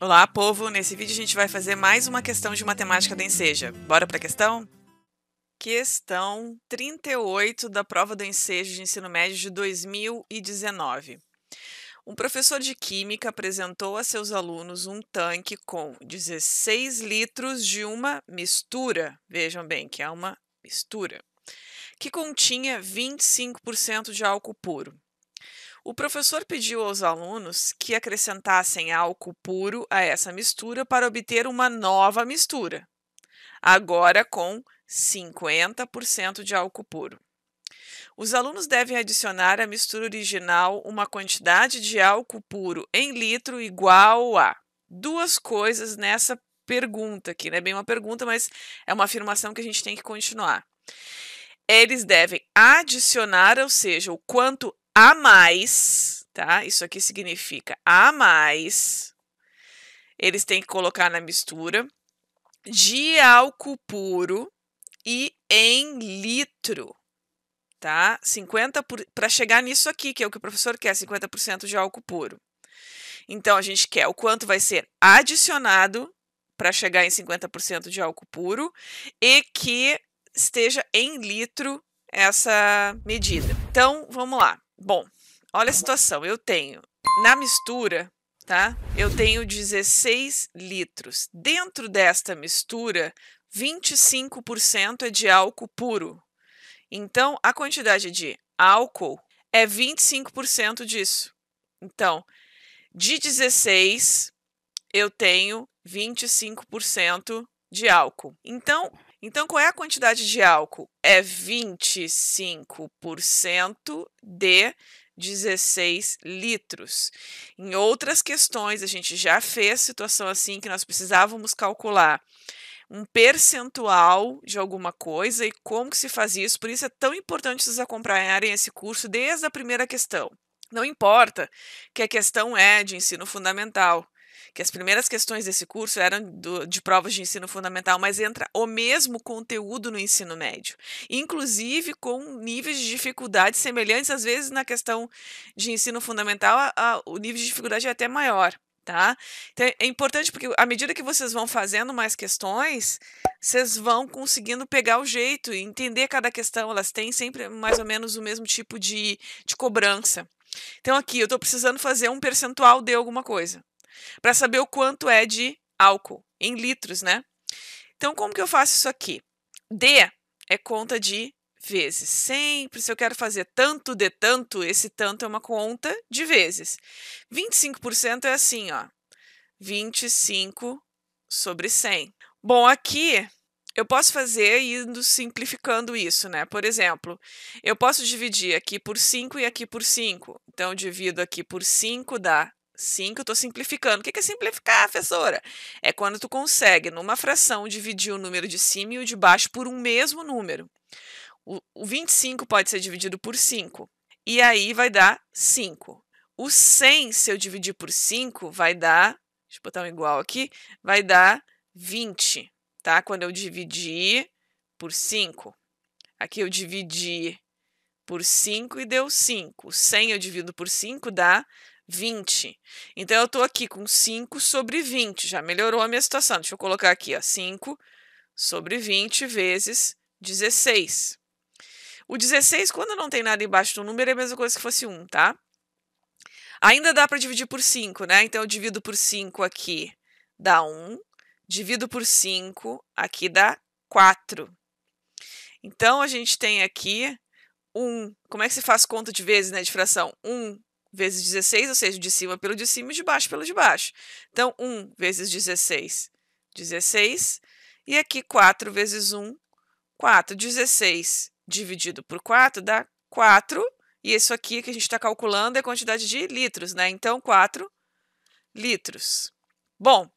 Olá, povo! Nesse vídeo a gente vai fazer mais uma questão de matemática da Enseja. Bora para a questão? Questão 38 da prova do Ensejo de ensino médio de 2019. Um professor de química apresentou a seus alunos um tanque com 16 litros de uma mistura, vejam bem que é uma mistura, que continha 25% de álcool puro. O professor pediu aos alunos que acrescentassem álcool puro a essa mistura para obter uma nova mistura, agora com 50% de álcool puro. Os alunos devem adicionar à mistura original uma quantidade de álcool puro em litro igual a duas coisas nessa pergunta aqui, não é bem uma pergunta, mas é uma afirmação que a gente tem que continuar. Eles devem adicionar, ou seja, o quanto a mais, tá? Isso aqui significa a mais. Eles têm que colocar na mistura de álcool puro e em litro, tá? 50 para chegar nisso aqui, que é o que o professor quer, 50% de álcool puro. Então a gente quer o quanto vai ser adicionado para chegar em 50% de álcool puro e que esteja em litro essa medida. Então, vamos lá. Bom, olha a situação. Eu tenho na mistura, tá? Eu tenho 16 litros. Dentro desta mistura, 25% é de álcool puro. Então, a quantidade de álcool é 25% disso. Então, de 16, eu tenho 25% de álcool. Então, qual é a quantidade de álcool? É 25% de 16 litros. Em outras questões, a gente já fez situação assim que nós precisávamos calcular um percentual de alguma coisa e como que se faz isso. Por isso é tão importante vocês acompanharem esse curso desde a primeira questão. Não importa que a questão é de ensino fundamental, que as primeiras questões desse curso eram de provas de ensino fundamental, mas entra o mesmo conteúdo no ensino médio, inclusive com níveis de dificuldade semelhantes, às vezes na questão de ensino fundamental o nível de dificuldade é até maior, tá? Então é importante porque à medida que vocês vão fazendo mais questões, vocês vão conseguindo pegar o jeito e entender cada questão, elas têm sempre mais ou menos o mesmo tipo de cobrança. Então aqui eu estou precisando fazer um percentual de alguma coisa, para saber o quanto é de álcool, em litros, né? Então, como que eu faço isso aqui? D é conta de vezes. Sempre, se eu quero fazer tanto de tanto, esse tanto é uma conta de vezes. 25% é assim, ó. 25 sobre 100. Bom, aqui eu posso fazer indo simplificando isso, né? Por exemplo, eu posso dividir aqui por 5 e aqui por 5. Então, eu divido aqui por 5, dá 5, estou simplificando. O que é simplificar, professora? É quando tu consegue, numa fração, dividir o número de cima e o de baixo por um mesmo número. O 25 pode ser dividido por 5, e aí vai dar 5. O 100, se eu dividir por 5, vai dar, deixa eu botar um igual aqui, vai dar 20, tá? Quando eu dividir por 5. Aqui eu dividi por 5 e deu 5. O 100 eu divido por 5, dá 20. Então, eu estou aqui com 5 sobre 20. Já melhorou a minha situação. Deixa eu colocar aqui, ó, 5 sobre 20 vezes 16. O 16, quando não tem nada embaixo do número, é a mesma coisa que fosse 1, tá? Ainda dá para dividir por 5, né? Então, eu divido por 5 aqui, dá 1. Divido por 5, aqui dá 4. Então, a gente tem aqui 1. Como é que se faz conta de vezes, né, de fração? 1 vezes 16, ou seja, de cima pelo de cima e de baixo pelo de baixo. Então, 1 vezes 16, 16. E aqui, 4 vezes 1, 4. 16 dividido por 4 dá 4. E isso aqui que a gente está calculando é a quantidade de litros, né? Então, 4 litros. Bom,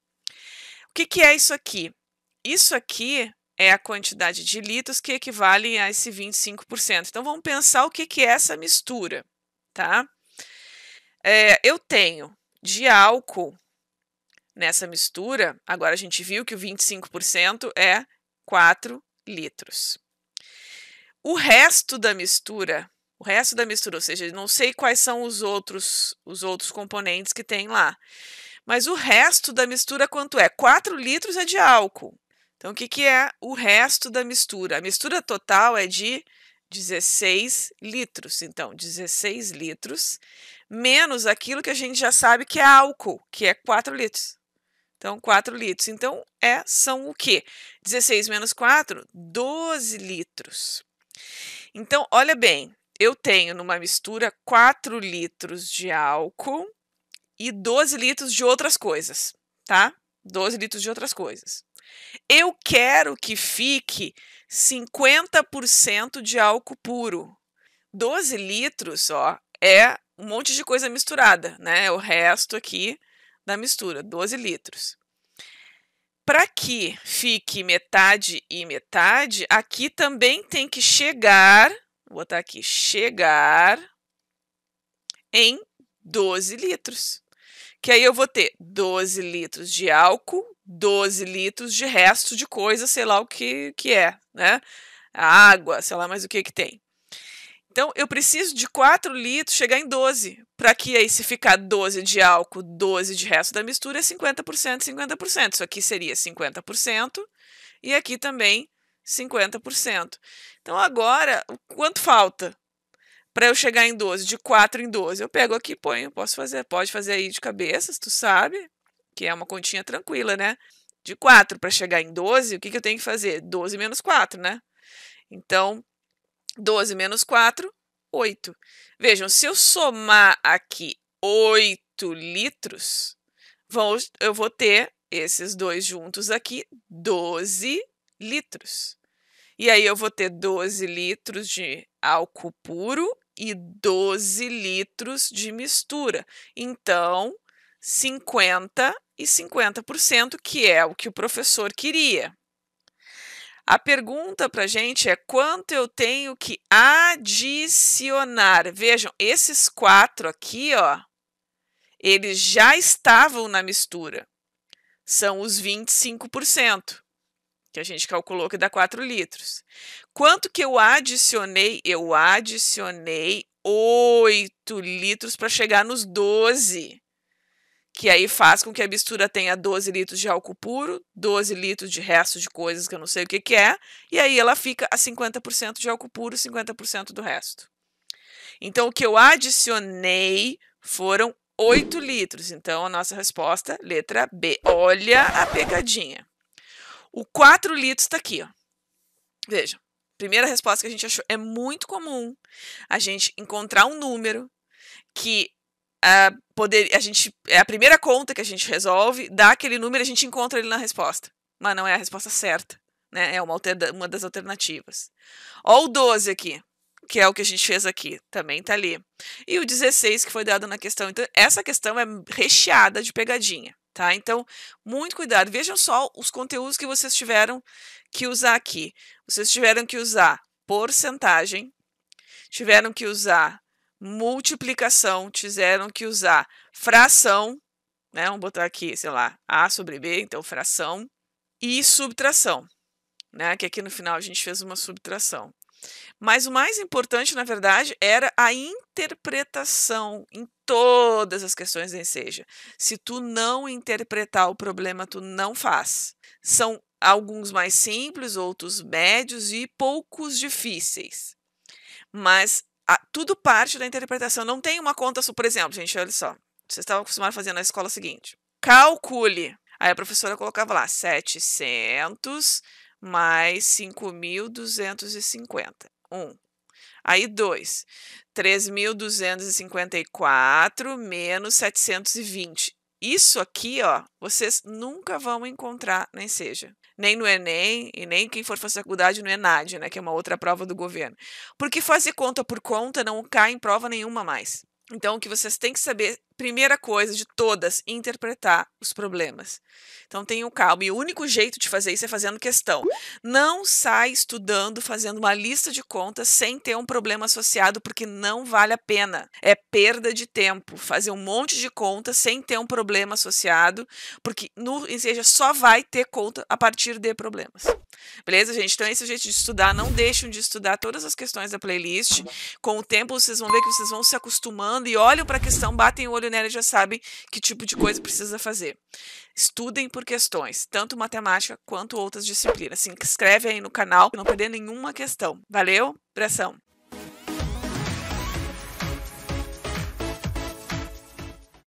o que é isso aqui? Isso aqui é a quantidade de litros que equivale a esse 25%. Então, vamos pensar o que é essa mistura, tá? Eu tenho de álcool nessa mistura, agora a gente viu que o 25% é 4 litros. O resto da mistura, ou seja, não sei quais são os outros componentes que tem lá, Mas o resto da mistura quanto é? 4 litros é de álcool. Então, o que é o resto da mistura? A mistura total é de 16 litros. Então, 16 litros menos aquilo que a gente já sabe que é álcool, que é 4 litros. Então, 4 litros. Então, são o quê? 16 menos 4, 12 litros. Então, olha bem, eu tenho numa mistura 4 litros de álcool e 12 litros de outras coisas, tá? 12 litros de outras coisas. Eu quero que fique 50% de álcool puro. 12 litros, ó, é um monte de coisa misturada, né? É o resto aqui da mistura, 12 litros. Para que fique metade e metade, aqui também tem que chegar, vou botar aqui, chegar em 12 litros. Que aí eu vou ter 12 litros de álcool, 12 litros de resto de coisa, sei lá o que é, né? A água, sei lá mais o que tem. Então, eu preciso de 4 litros chegar em 12, para que aí se ficar 12 de álcool, 12 de resto da mistura, é 50%, 50%. Isso aqui seria 50% e aqui também 50%. Então, agora, quanto falta para eu chegar em 12? De 4 em 12. Eu pego aqui e ponho, pode fazer aí de cabeça, tu sabe, que é uma continha tranquila, né? De 4 para chegar em 12, o que eu tenho que fazer? 12 menos 4, né? Então, 12 menos 4, 8. Vejam, se eu somar aqui 8 litros, eu vou ter esses dois juntos aqui, 12 litros. E aí eu vou ter 12 litros de álcool puro e 12 litros de mistura. Então, 50% e 50%, que é o que o professor queria. A pergunta para a gente é quanto eu tenho que adicionar. Vejam, esses 4 aqui, ó, eles já estavam na mistura. São os 25%, que a gente calculou que dá 4 litros. Quanto que eu adicionei? Eu adicionei 8 litros para chegar nos 12. Que aí faz com que a mistura tenha 12 litros de álcool puro, 12 litros de resto de coisas que eu não sei o que é, e aí ela fica a 50% de álcool puro, 50% do resto. Então, o que eu adicionei foram 8 litros. Então, a nossa resposta, letra B. Olha a pegadinha. O 4 litros está aqui, ó. Veja, primeira resposta que a gente achou. É muito comum a gente encontrar um número que é a primeira conta que a gente resolve, dá aquele número e a gente encontra ele na resposta. Mas não é a resposta certa, né? É uma das alternativas. Ó o 12 aqui, que é o que a gente fez aqui, também está ali. E o 16 que foi dado na questão. Então, essa questão é recheada de pegadinha, tá? Então, muito cuidado. Vejam só os conteúdos que vocês tiveram que usar aqui. Vocês tiveram que usar porcentagem, tiveram que usar multiplicação, tiveram que usar fração, né? Vamos botar aqui, sei lá, A sobre B, então fração, e subtração, né? Que aqui no final a gente fez uma subtração. Mas o mais importante, na verdade, era a interpretação em todas as questões da Enseja. Se tu não interpretar o problema, tu não faz. São alguns mais simples, outros médios e poucos difíceis. Mas tudo parte da interpretação. Não tem uma conta, por exemplo, gente, olha só. Vocês estavam acostumados a fazer na escola seguinte. Calcule. Aí a professora colocava lá 700 mais 5.250. 1. Aí 2. 3.254 menos 720. Isso aqui, ó, vocês nunca vão encontrar na Enseja. Nem no Enem e nem quem for fazer faculdade no ENAD, né, que é uma outra prova do governo. Porque fazer conta por conta não cai em prova nenhuma mais. Então, o que vocês têm que saber, primeira coisa de todas, interpretar os problemas. Então, tenham calma. E o único jeito de fazer isso é fazendo questão. Não sai estudando, fazendo uma lista de contas sem ter um problema associado, porque não vale a pena. É perda de tempo fazer um monte de contas sem ter um problema associado, porque no Enseja só vai ter conta a partir de problemas. Beleza, gente? Então, esse é o jeito de estudar. Não deixem de estudar todas as questões da playlist. Com o tempo, vocês vão ver que vocês vão se acostumando e olham para a questão, batem o olho né, já sabem que tipo de coisa precisa fazer. Estudem por questões, tanto matemática quanto outras disciplinas. Se inscreve aí no canal para não perder nenhuma questão. Valeu? Abração!